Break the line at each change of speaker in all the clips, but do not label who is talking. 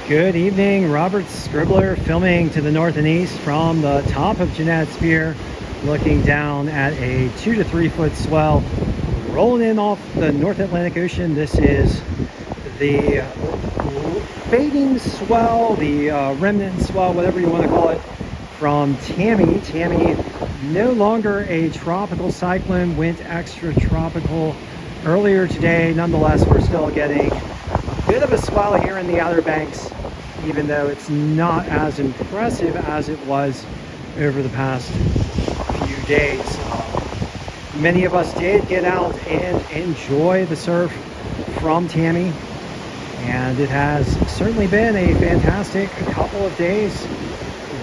Good evening, Robert Scribbler filming to the north and east from the top of Jeanette's Pier, looking down at a 2 to 3 foot swell rolling in off the North Atlantic Ocean. This is the fading swell, the remnant swell, whatever you want to call it, from Tammy. Tammy, no longer a tropical cyclone, went extratropical earlier today. Nonetheless, we're still getting a bit of a swell here in the Outer Banks, even though it's not as impressive as it was over the past few days. Many of us did get out and enjoy the surf from Tammy, and it has certainly been a fantastic couple of days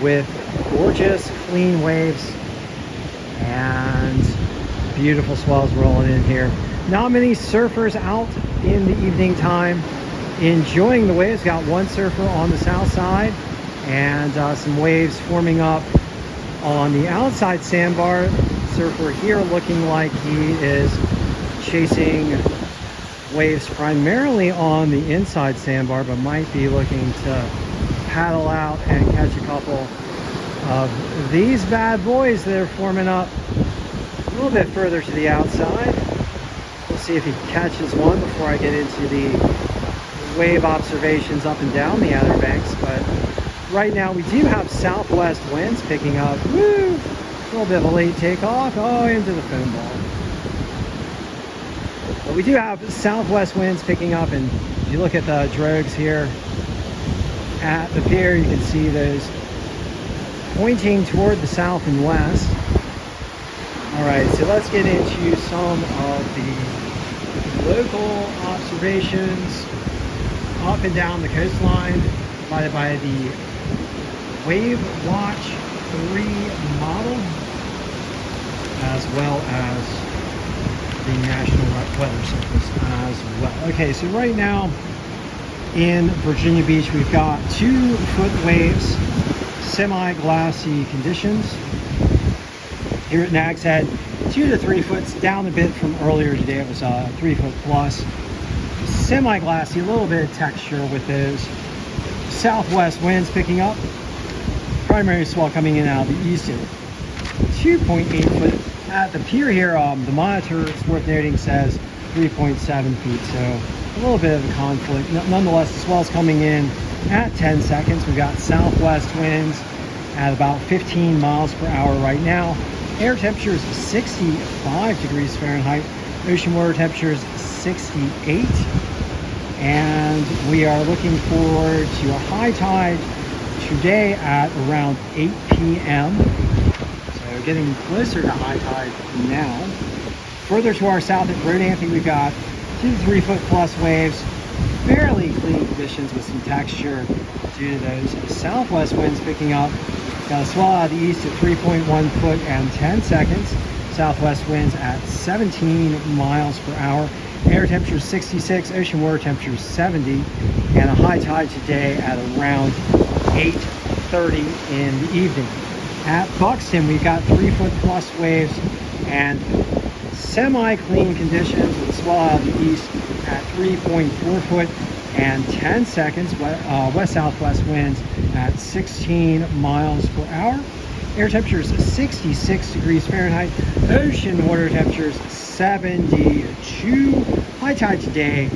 with gorgeous clean waves and beautiful swells rolling in here. Not many surfers out in the evening time enjoying the waves. Got one surfer on the south side and some waves forming up on the outside sandbar. Surfer here looking like he is chasing waves primarily on the inside sandbar, but might be looking to paddle out and catch a couple of these bad boys that are forming up a little bit further to the outside. We'll see if he catches one before I get into the wave observations up and down the Outer Banks. But right now we do have southwest winds picking up. Woo! A little bit of a late takeoff. Oh, into the foam ball. But we do have southwest winds picking up, and if you look at the drogues here at the pier, you can see those pointing toward the south and west. All right, so let's get into some of the local observations up and down the coastline, provided by the Wave Watch 3 model, as well as the National Weather Service as well. Okay, so right now in Virginia Beach, we've got 2 foot waves, semi-glassy conditions. Here at Nag's Head, 2 to 3 foot, down a bit from earlier today. It was 3 foot plus. Semi-glassy, a little bit of texture with those southwest winds picking up. Primary swell coming in out of the east at 2.8 foot. At the pier here, the monitor, it's worth noting, says 3.7 feet, so a little bit of a conflict. Nonetheless, the swell's coming in at 10 seconds. We've got southwest winds at about 15 miles per hour right now. Air temperature is 65 degrees Fahrenheit. Ocean water temperature is 68. And we are looking forward to a high tide today at around 8 p.m. So getting closer to high tide now. Further to our south at Rodanthe, we've got 2 to 3 foot plus waves. Fairly clean conditions with some texture due to those southwest winds picking up. Got a swell out of the east at 3.1 foot and 10 seconds. Southwest winds at 17 miles per hour. Air temperature 66, ocean water temperature 70, and a high tide today at around 8:30 in the evening. At Buxton, we've got 3 foot plus waves and semi-clean conditions with a swell out of the east at 3.4 foot and 10 seconds. West-southwest winds at 16 miles per hour. Air temperature is 66 degrees Fahrenheit. Ocean water temperature is 72. High tide today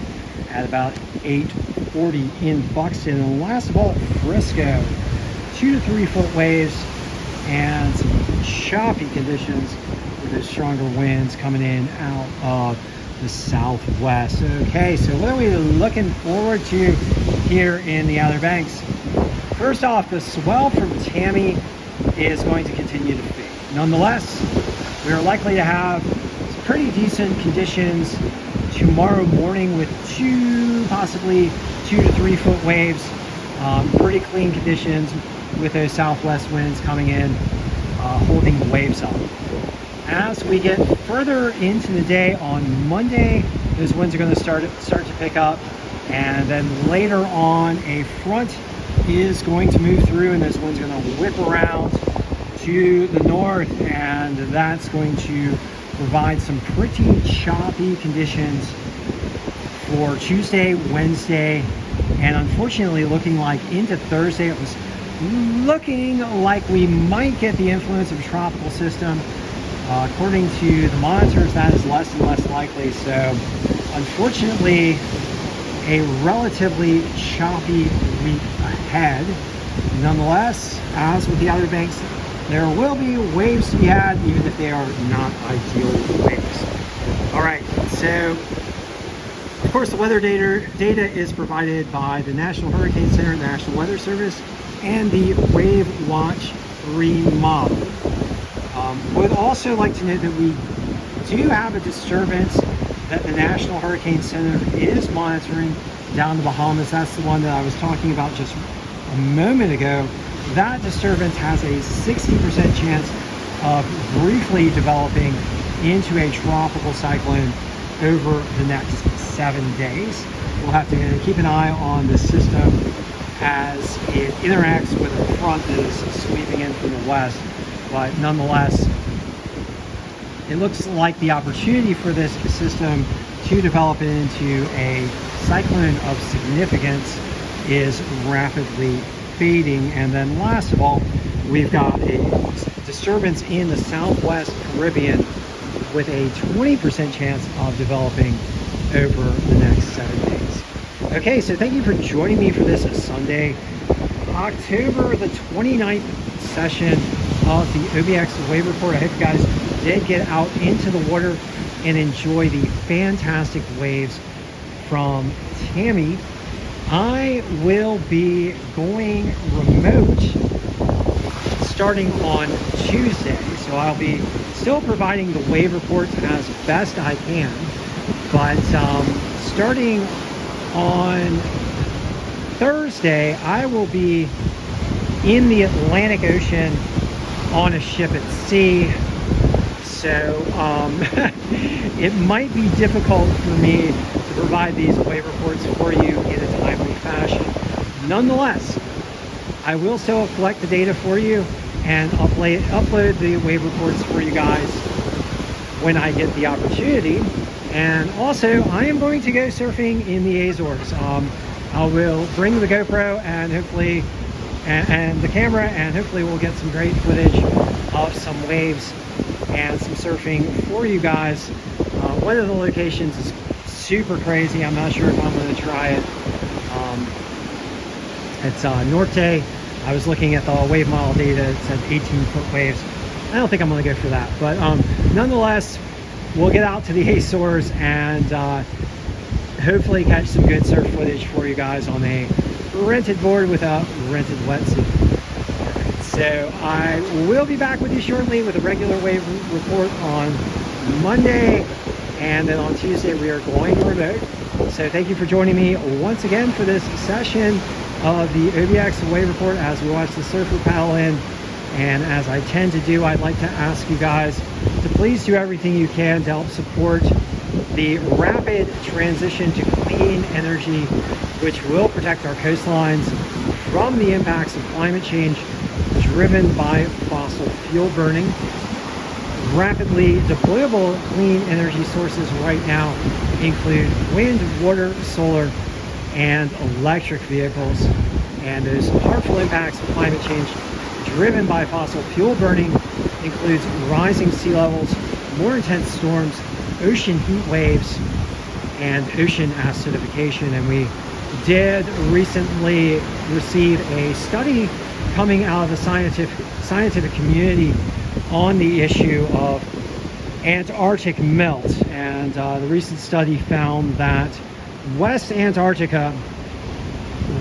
at about 8:40 in Buxton. And last of all, Frisco, 2 to 3 foot waves and some choppy conditions with those stronger winds coming in out of the southwest. Okay, so what are we looking forward to here in the Outer Banks? First off, the swell from Tammy is going to continue to fade. Nonetheless, we are likely to have pretty decent conditions tomorrow morning with possibly 2 to 3 foot waves. Pretty clean conditions with those southwest winds coming in, holding the waves up. As we get further into the day on Monday, those winds are going to start to pick up, and then later on a front is going to move through, and those winds are going to whip around to the north, and that's going to provide some pretty choppy conditions for Tuesday, Wednesday, And unfortunately, looking like into Thursday, it was looking like we might get the influence of a tropical system. According to the monitors, that is less and less likely. So unfortunately, a relatively choppy week ahead. Nonetheless, as with the Outer Banks, there will be waves to be had, even if they are not ideal waves. All right, so of course the weather data is provided by the National Hurricane Center, National Weather Service, and the Wave Watch 3 model. Would also like to note that we do have a disturbance that the National Hurricane Center is monitoring down the Bahamas. That's the one that I was talking about just a moment ago. That disturbance has a 60% chance of briefly developing into a tropical cyclone over the next 7 days. We'll have to keep an eye on the system as it interacts with a front that is sweeping in from the west. But nonetheless, it looks like the opportunity for this system to develop into a cyclone of significance is rapidly fading. And then last of all, we've got a disturbance in the Southwest Caribbean with a 20% chance of developing over the next 7 days. Okay, so thank you for joining me for this Sunday, October the 29th session of the OBX Wave Report. I hope you guys did get out into the water and enjoy the fantastic waves from Tammy. I will be going remote starting on Tuesday, so I'll be still providing the wave reports as best I can, but starting on Thursday, I will be in the Atlantic Ocean on a ship at sea. So it might be difficult for me to provide these wave reports for you in a timely fashion. Nonetheless, I will still collect the data for you and upload the wave reports for you guys when I get the opportunity. And also, I am going to go surfing in the Azores. I will bring the GoPro and hopefully and the camera, and hopefully we'll get some great footage of some waves and some surfing for you guys. One of the locations is super crazy. I'm not sure if I'm going to try it. It's Norte. I was looking at the wave model data. It said 18-foot waves. I don't think I'm going to go for that, but nonetheless, we'll get out to the Azores and hopefully catch some good surf footage for you guys on a rented board with a rented wetsuit. So I will be back with you shortly with a regular wave report on Monday, and then on Tuesday we are going remote. So thank you for joining me once again for this session of the OBX Wave Report as we watch the surfer paddle in. And as I tend to do, I'd like to ask you guys to please do everything you can to help support the rapid transition to clean energy, which will protect our coastlines from the impacts of climate change driven by fossil fuel burning. Rapidly deployable clean energy sources right now include wind, water, solar, and electric vehicles. And those harmful impacts of climate change driven by fossil fuel burning includes rising sea levels, more intense storms, ocean heat waves, and ocean acidification. And we did recently receive a study coming out of the scientific community on the issue of Antarctic melt. And the recent study found that West Antarctica,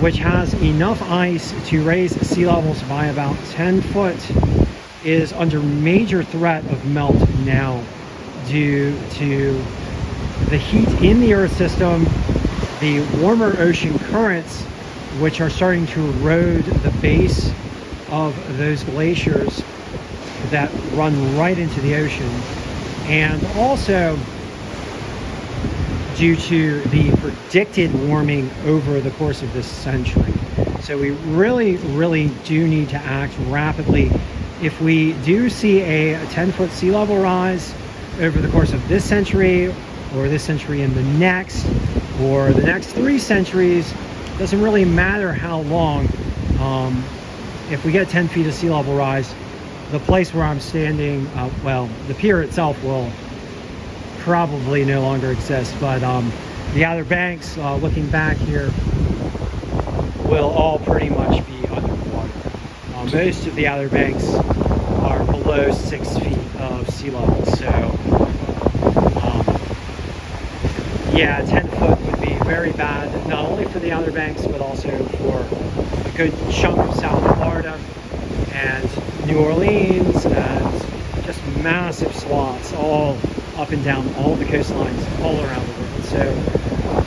which has enough ice to raise sea levels by about 10 foot, is under major threat of melt now due to the heat in the Earth system, the warmer ocean currents, which are starting to erode the base of those glaciers that run right into the ocean, and also due to the predicted warming over the course of this century. So we really do need to act rapidly. If we do see a 10-foot sea level rise over the course of this century, or this century and the next, or the next 3 centuries, doesn't really matter how long. If we get 10 feet of sea level rise, the place where I'm standing, well, the pier itself will probably no longer exist, but the Outer Banks, looking back here, will all pretty much be underwater. Most of the Outer Banks are below 6 feet of sea level, so yeah, 10 foot would be very bad, not only for the Outer Banks, but also for a good chunk of South Florida and New Orleans, and just massive swaths all up and down all the coastlines all around the world. So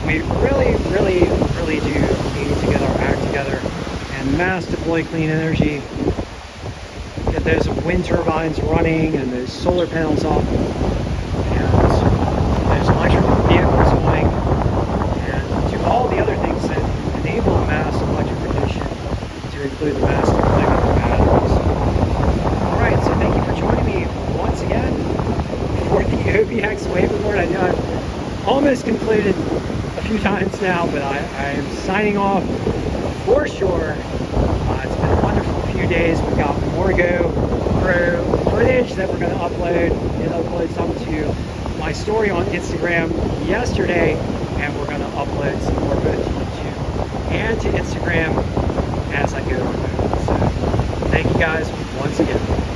we really do need to get our act together and mass deploy clean energy, get those wind turbines running and those solar panels up, and those electric vehicles going, and do all the other things that enable mass electrification, to include the mass deployment of batteries. Alright, so thank you for joining me once again for the OBX waveboard. I know I've almost concluded a few times now, but I am signing off for sure. It's been a wonderful few days. We've got more GoPro footage that we're going to upload. It uploads up to my story on Instagram yesterday, and we're going to upload some more both to YouTube and to Instagram as I go remote. So thank you guys once again.